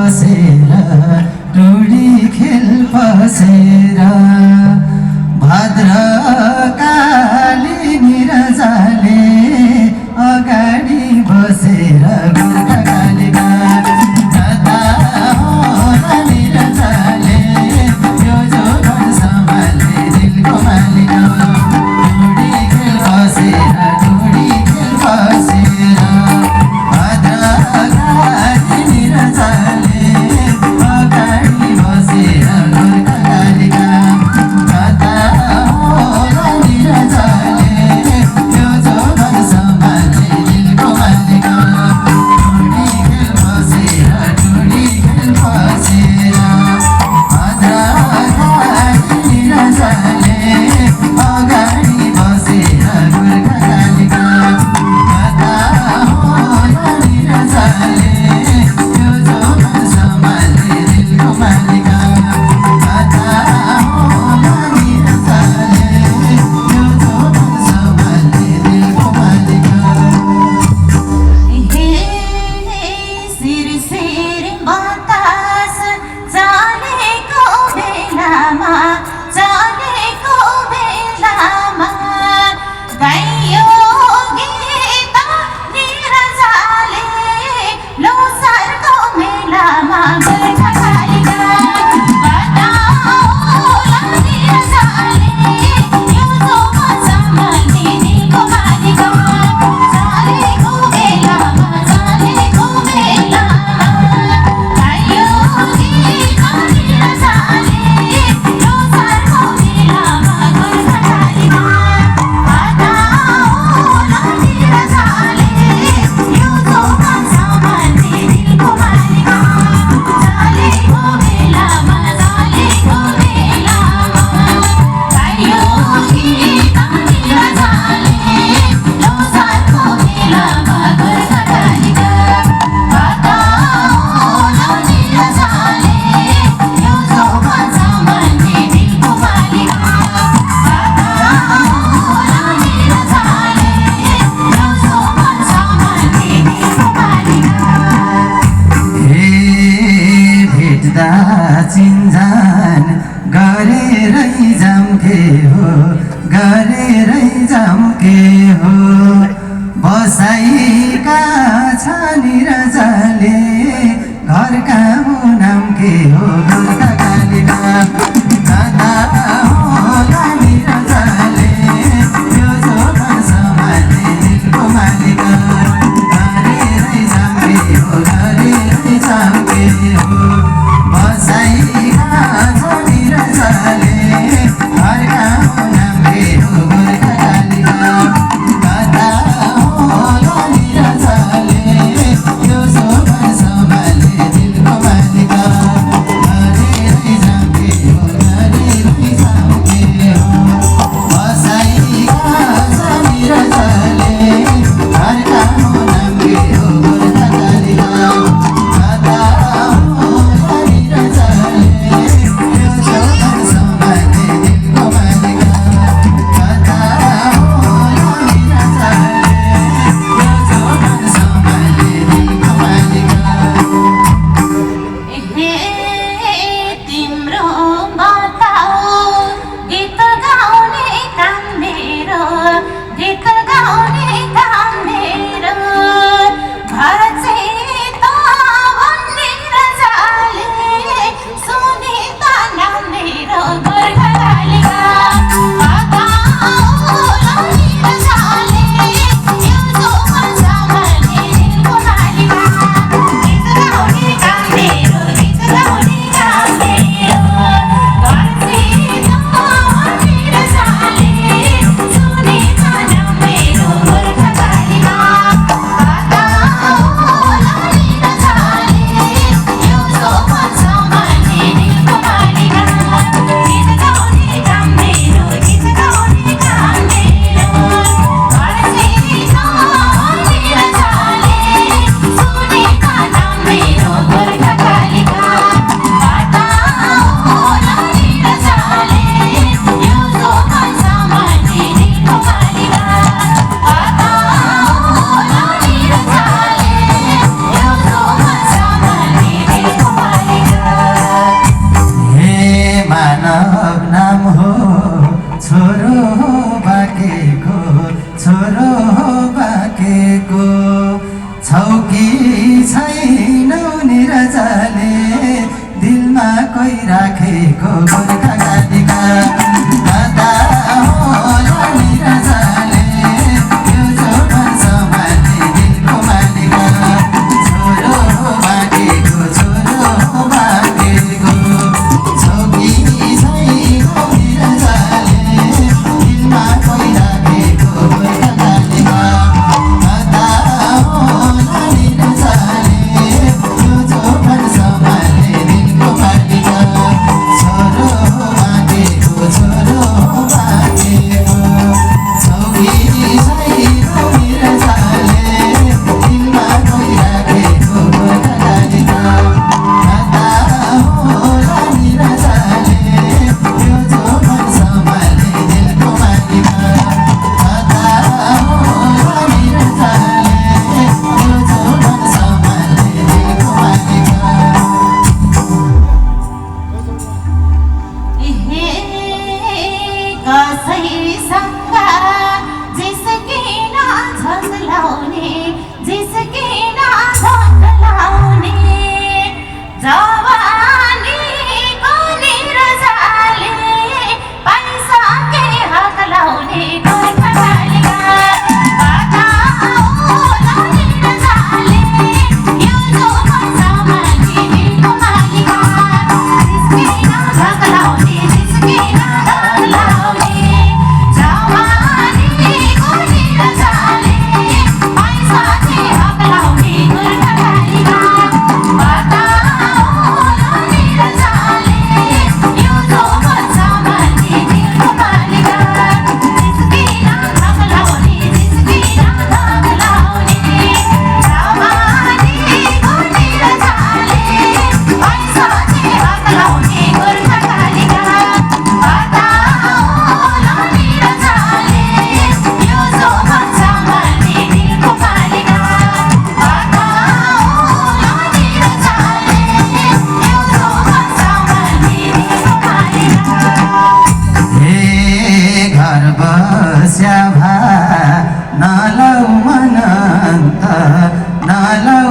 बसेर टुडी खेल बसेर भद्रकाली निरजाले अगाडि बसेर गोर्खाकालीका जता होला निरजाले यो जोगन सम्हाले दिलको मालिक टुडी खेल बसेर भद्रकाली निरजाले अगाडि बसेर गोर्खाकालीका जता होला निरजाले यो जोगन सम्हाले दिलको मालिक टुडी खेल बसेर भद्रकाली निरजाले अगाडि बसेर गोर्खाकालीका जता होला निरजाले यो जोगन सम्हाले दिलको मालिक जता होला निरजाले यो जोगन सम्हाले दिलको मालिक सिर सिर बतास चलेको बेलामा गाइयो गीत निरजाले लोसारको मेलामा गोर्खाकालीका जता होला निरजाले यो जोगन सम्हाले दिलको मालिक चलेको बेलामा गाइयो गीत निरजाले लोसारको मेलामा गोर्खाकालीका जता होला निरजाले यो जोगन सम्हाले दिलको मालिक चलेको बेलामा गाइयो गीत निरजाले लोसारको मेलामा गोर्खाकालीका जता होला निरजाले यो जोगन सम्हाले दिलको मालिक जता होला निरजाले यो जोगन सम्हाले दिलको मालिक हे भेट्दा चिन्जान गरेरै जाम्के हो बसाइका छ निरजाले घरका मुनाम के हो गोर्खाकालीका जता होला निरजाले यो जोगन सम्हाले दिलको मालिक गरेरै जाम्के हो बसाइका छ निरजाले घरका मुनाम के हो गोर्खाकालीका जता होला निरजाले यो जोगन सम्हाले दिलको मालिक गरेरै जाम्के हो बाँकेको छोरो बाँकेको छौ कि छैनौ निरजाले दिलमा कोही राखेको गोर्खा कालीका दादा होला निरजाले यो जोबन सम्हाल्ने दिलको मालिका छोरो बाँकेको छोरो बाँकेको छौ कि छैनौ निरजाले दिलमा कोही राखेको गोर्खा कालीका दादा होला निरजाले यो जोबन सम्हाल्ने दिलको मालिका छोरो बाँकेको छोरो बाँकेको छौ कि छैनौ निरजाले दिलमा कोही राखेको गोर्खा कालीका दादा होला निरजाले यो जोबन सम्हाल्ने दिलको मालिका दादा होला निरजाले यो जोबन सम्हाल्ने दिलको मालिका कसैसँग जिस्के झस्लाउने जिस्के झस्लाउने जवानीको निरजाले पैसाकै हक लाउने गोर्खा कालीका दादा होला निरजाले यो जोबन सम्हाल्ने दिलको मालिका जिस्के झस्लाउने जिस्के झस्लाउने जवानीको निरजाले पैसाकै हक लाउने गोर्खा कालीका दादा होला निरजाले यो जोबन सम्हाल्ने दिलको मालिका जिस्के झस्लाउने जिस्के झस्लाउने जवानीको निरजाले पैसाकै हक लाउने गोर्खा कालीका दादा होला निरजाले यो जोबन सम्हाल्ने दिलको मालिका दादा होला निरजाले यो जोबन सम्हाल्ने दिलको मालिका हे घर बस्या भा नलौ मन अन्त नलौ